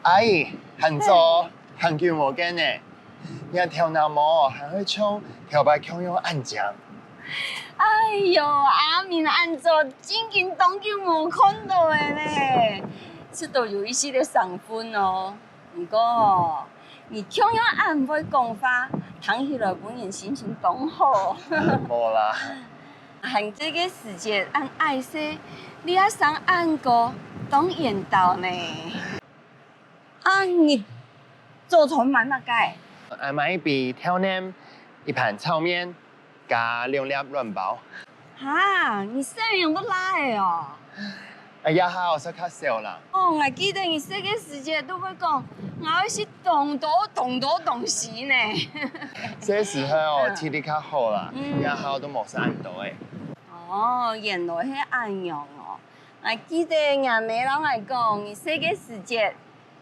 阿姨，很早，很久冇见呢。你跳那么还会唱，跳摆腔用按讲。哎呦，阿明安做真经当久无看到的呢，这都有一些的伤分哦。不过你腔样按会讲话，听起来本人心情当好。无啦，按这个时节按爱说，你要上按歌当演导呢。啊，你做错买乜解？俺买一笔挑呢，一盘炒面，加2粒软包。哈，你生养不来哦。哎呀，好，说较少啦。哦，我记得你这个时节都会讲，我是动时呢。这时候哦，体力较好啦，然后都冇啥按到诶。哦，原来是安样哦。我记得俺妹老爱讲，你这个时节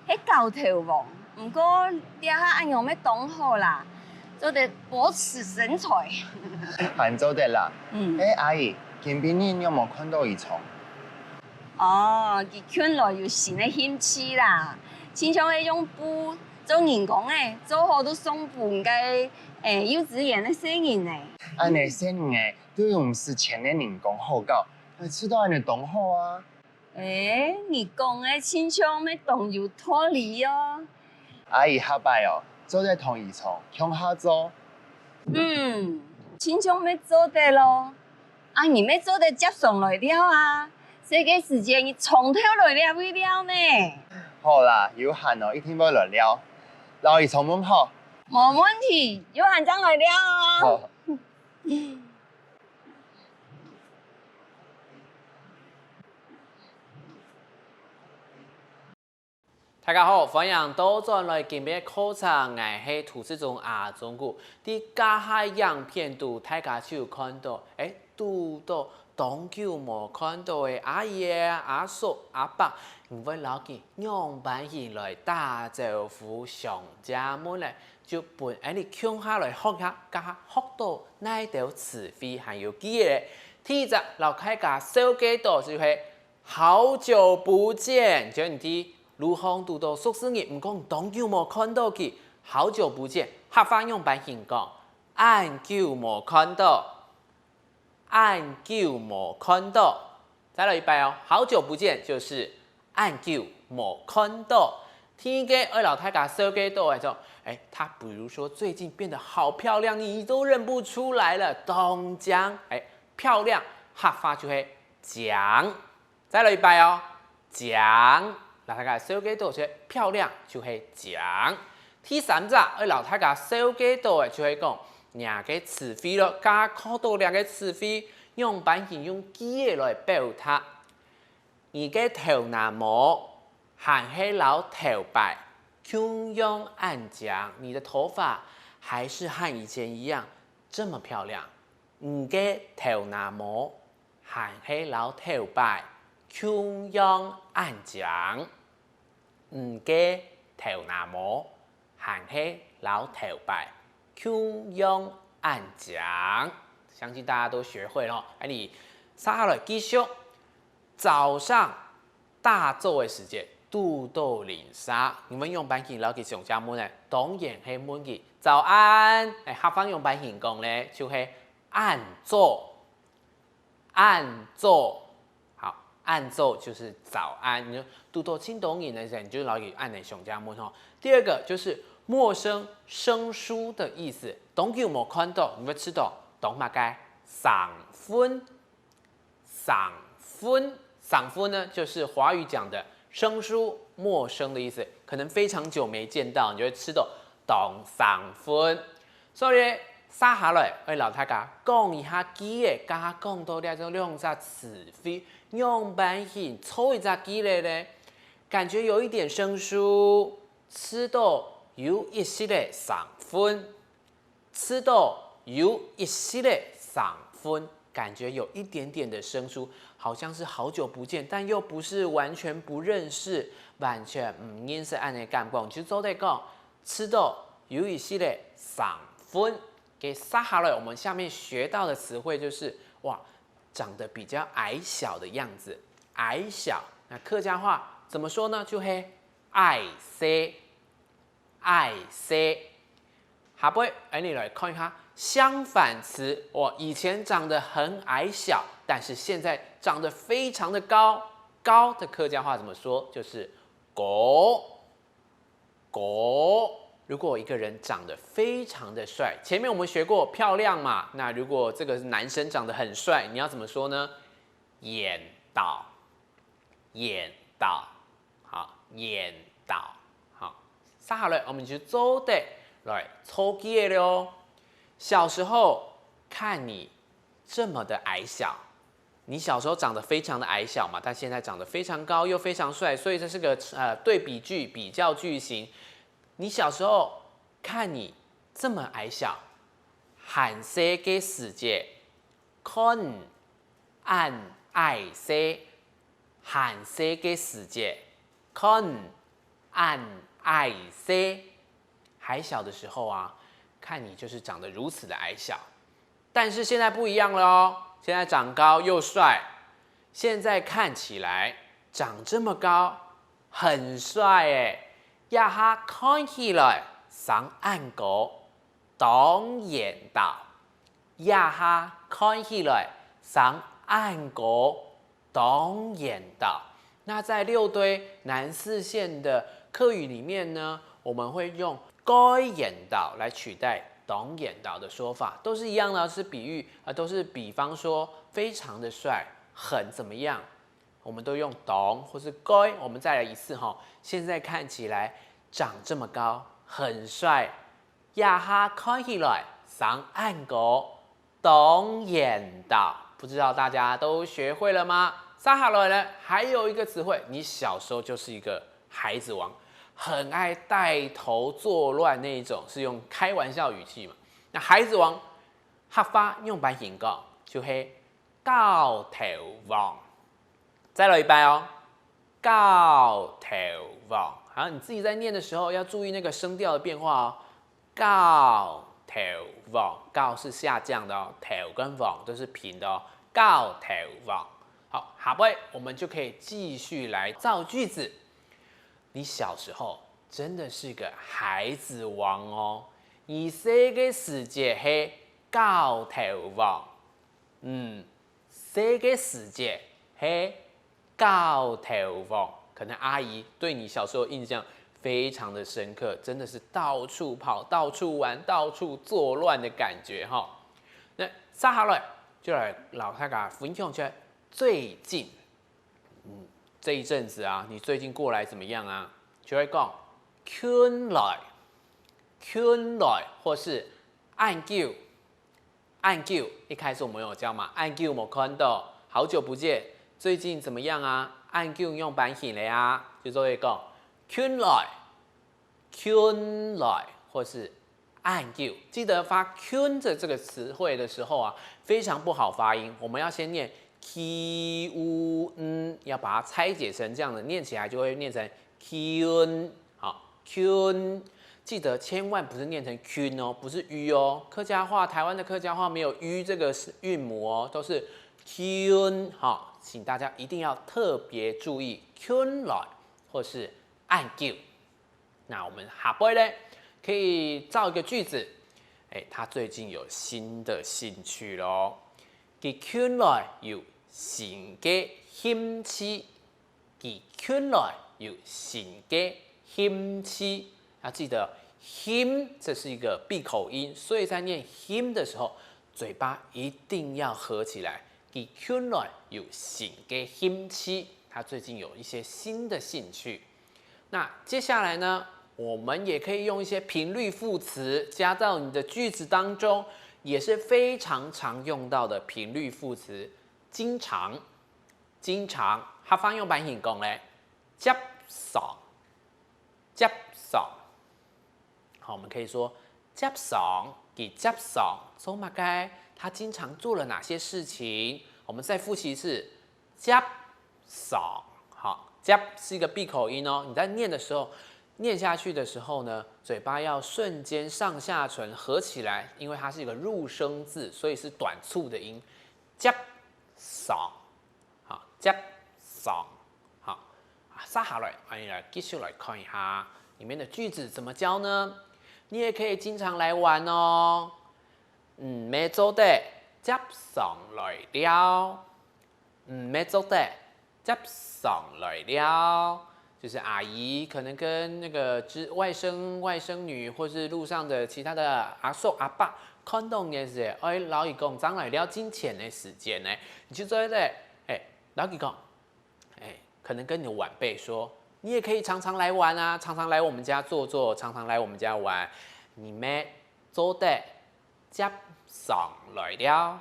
是高头王，不过你下安样要当好啦，就得保持身材。反正得啦。嗯。哎，阿姨，近边你有冇看到伊虫？哦，佢圈内有新的兴趣啦，亲像迄种布做人工诶，做好都送半个幼稚园的生人呢。安尼些年都用是前年人工好搞，吃到安尼动好啊。你讲的亲像要动有道理哦。阿姨下摆哦，做在同伊虫，向下做。亲像要做得咯，啊，你要做得接上来了啊，这个时间你从头来了未了呢？好啦，有限哦，一天要来了，老伊虫门好。冇问题，有限将来了啊。好。大家好，欢迎倒转来今日考察，我是图书中阿中古。伫加海洋片度，大家就有看到，拄到当久无看到的阿爷、阿叔、阿伯，唔会留记样板戏来打招呼上家门咧，就本你乡下来学下，加学到那条词汇还有记嘅。第一，老开家小几多就是好久不见，就你啲。如何读到宿舍日唔讲当久无看到佢，好久不见，客家用白形讲，按久无看到，按久无看到，再来一摆哦，好久不见就是按久无看到。听个二老太家说给多来说，她比如说最近变得好漂亮，你都认不出来了，东江，漂亮，客家就会讲，再来一摆哦，讲。老太家小几多些漂亮就会讲，第三者，老太家小几多就会讲两个词汇咯，加考到两个词汇，用版型用记的来表达。你嘅头那么还是老头白，同样按讲，你的头发还是和以前一样这么漂亮。你嘅头那么还是老头白。同样按讲，唔嘅头那么还是老头白，同样按讲，相信大家都学会了。你下来继续，早上大昼的时间，拄到零沙，你们用板型老给上家门咧，当然系门嘅早安。客方用板型讲咧，就系按做，按做。按奏就是早安，你就读到青董影的时候，你就老给按的熊家门哈。第二个就是陌生生疏的意思，懂有冇看到？你会知道懂嘛？该赏分，赏分，赏分呢，就是华语讲的生疏、陌生的意思，可能非常久没见到，你就会知道懂赏分。所以撒下来，老太家讲一下记的，加讲到了就两只词汇。用版型抽一只鸡嚟咧，感觉有一点生疏，吃到有一些的赏分，吃到有一些的赏分，感觉有一点点的生疏，好像是好久不见，但又不是完全不认识，完全唔认识按嘅感觉，就做在讲吃到有一些的赏分。给撒下来，我们下面学到的词汇就是哇。长得比较矮小的样子，矮小。那客家话怎么说呢？就嘿矮些，矮些。下杯，你来看一下相反词。我以前长得很矮小，但是现在长得非常的高。高的客家话怎么说？就是高。高。如果一个人长得非常的帅，前面我们学过漂亮嘛，那如果这个男生长得很帅，你要怎么说呢？眼到，眼到，好，眼到，好。接下来我们就做的来抽记的喽。小时候看你这么的矮小，你小时候长得非常的矮小嘛，但现在长得非常高又非常帅，所以这是个对比句、比较句型。你小时候看你这么矮小，韩世嘅世界看按矮些，韩世嘅世界看按矮些。还小的时候啊，看你就是长得如此的矮小，但是现在不一样了哦，现在长高又帅，现在看起来长这么高，很帅哎。呀哈看起来上岸高，当然到。呀哈看起来上岸高，当然到。那在六堆南四县的客语里面呢，我们会用该演到来取代当然到的说法，都是一样的，是比喻都是比方说非常的帅，很怎么样。我们都用懂或是该，我们再来一次哈。现在看起来长这么高，很帅。呀哈看起来上岸高，当然到。不知道大家都学会了吗？接下来呢，还有一个词汇，你小时候就是一个孩子王，很爱带头作乱那一种，是用开玩笑语气嘛。那孩子王，客家用版形讲就是高头王。再来一遍哦，高头王。好，你自己在念的时候要注意那个声调的变化哦。高头王，高是下降的哦，头跟王都是平的哦。高头王。好，下杯我们就可以继续来造句子。你小时候真的是个孩子王哦，你这个世界是高头王。这个世界是高头王，可能阿姨对你小时候印象非常的深刻，真的是到处跑、到处玩、到处作乱的感觉哈。那接下来就来老太家分享一下最近，这一阵子啊，你最近过来怎么样啊？就会讲圈来，圈来，或是按旧，按旧。一开始我们有教嘛，按旧没看到，好久不见。最近怎么样啊？按旧用版型了呀，就做一个圈来，圈来，或是按旧。记得发圈的这个词汇的时候啊，非常不好发音，我们要先念 qun， 要把它拆解成这样的，念起来就会念成 qun。好 ，qun， 记得千万不是念成 qun 哦，不是 u 哦。客家话，台湾的客家话没有 u 这个韵母哦，都是 qun。好。请大家一定要特别注意 qun 来或是按旧。那我们下杯呢，可以造一个句子。他最近有新的兴趣咯。佢qun來有新嘅興趣，佢qun來有新嘅興趣。要記得 him 这是一个闭口音，所以在念 him 的时候，嘴巴一定要合起来。佢qun來有新嘅興趣，他最近有一些新的兴趣。那接下来呢，我们也可以用一些频率副词加到你的句子当中，也是非常常用到的频率副词。经常，经常，客家用版型讲咧，接常，接常。好，我们可以说接常，佢接常做乜嘅？他经常做了哪些事情？我们再复习一次，接常。好，接是一个闭口音哦。你在念的时候，念下去的时候呢，嘴巴要瞬间上下唇合起来，因为它是一个入声字，所以是短促的音。接常，好，接常，好。杀下来，我们来继续来看一下里面的句子怎么教呢？你也可以经常来玩哦。要做的接上来了，要做的接上来了，就是阿姨可能跟那个外甥女，或是路上的其他的阿叔阿伯，看到的是，老姨公将来了金钱的时间呢，你就做的，老姨公，可能跟你的晚辈说，你也可以常常来玩啊，常常来我们家坐坐，常常来我们家玩。你们做的接上来了，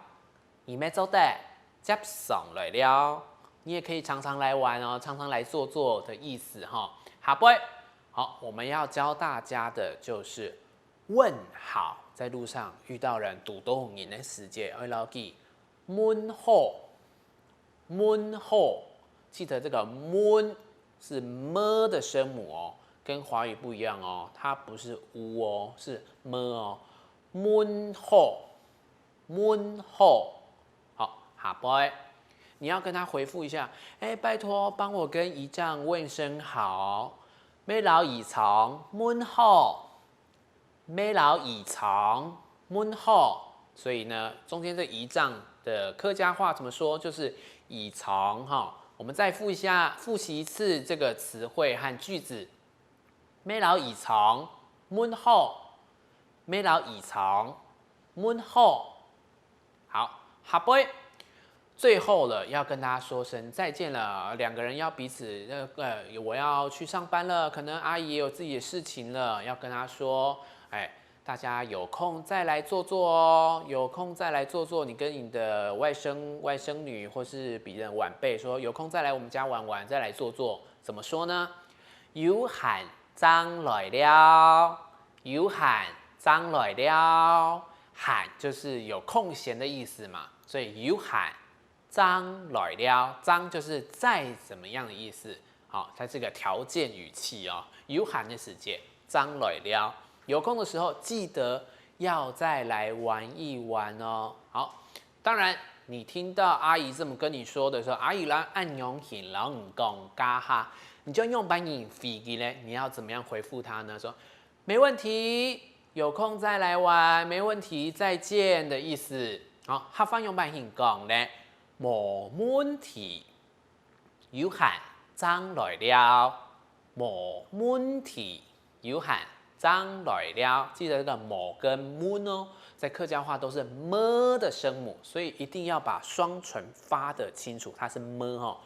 你们做的接上来了，你也可以常常来玩哦，常常来坐坐的意思哈。好不？好，我们要教大家的就是问好，在路上遇到人堵东人的时间，要牢记问好，问好。记得这个 mun 是 m 的声母哦，跟华语不一样哦，它不是 u 哦，是 m 哦。mun 好，好，下拜，你要跟他回复一下，拜托帮我跟姨丈问声好，咩老姨长 mun 好，咩老姨长 mun 好，所以呢，中间这姨丈的客家话怎么说？就是姨长哈。我们再复习一次这个词汇和句子。咩老姨长mun好，咩老姨长mun好。好，下杯。最后了，要跟大家说声再见了。两个人要彼此我要去上班了，可能阿姨也有自己的事情了，要跟她说，大家有空再来坐坐哦，有空再来坐坐。你跟你的外甥女或是别人晚辈说，有空再来我们家玩玩，再来坐坐。怎么说呢？有閒將來了，有閒將來了。閒就是有空闲的意思嘛，所以有閒將來了，將就是再怎么样的意思。好，它是个条件语气哦。有閒的時間將來了。有空的时候记得要再来玩一玩哦。好，当然你听到阿姨这么跟你说的时候，阿姨让按用型然后你讲嘎哈，你就用班语飞机呢，你要怎么样回复她呢？说没问题，有空再来玩，没问题，再见的意思。好，下方用班语讲呢，冇问题，有閒將來了，冇問題，有閒將來了，记得这个某跟 mun 哦，在客家话都是 m 的声母，所以一定要把双唇发得清楚，它是 m 哦。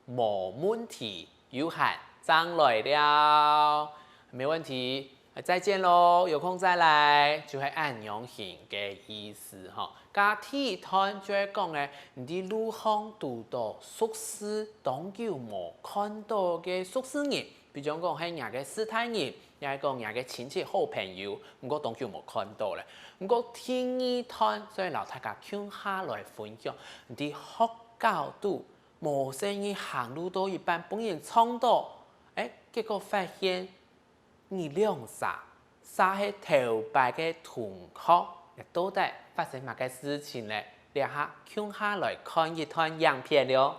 冇問題，有閒將來了，没问题，再见喽，有空再来，就会按用型嘅意思哈。加體團就會講咧，你啲路上遇到熟識當久冇看到嘅熟識人，比如講係人嘅師太人。也係講人嘅親戚好朋友，唔過當叫冇看到咧。唔過天意攤，所以留大家聽下來分享。啲學教度冇生意行路到一半，本人衝到，結果發現你兩殺係頭擺嘅同學，到底發生乜嘅事情咧？你下聽下來看一段影片了。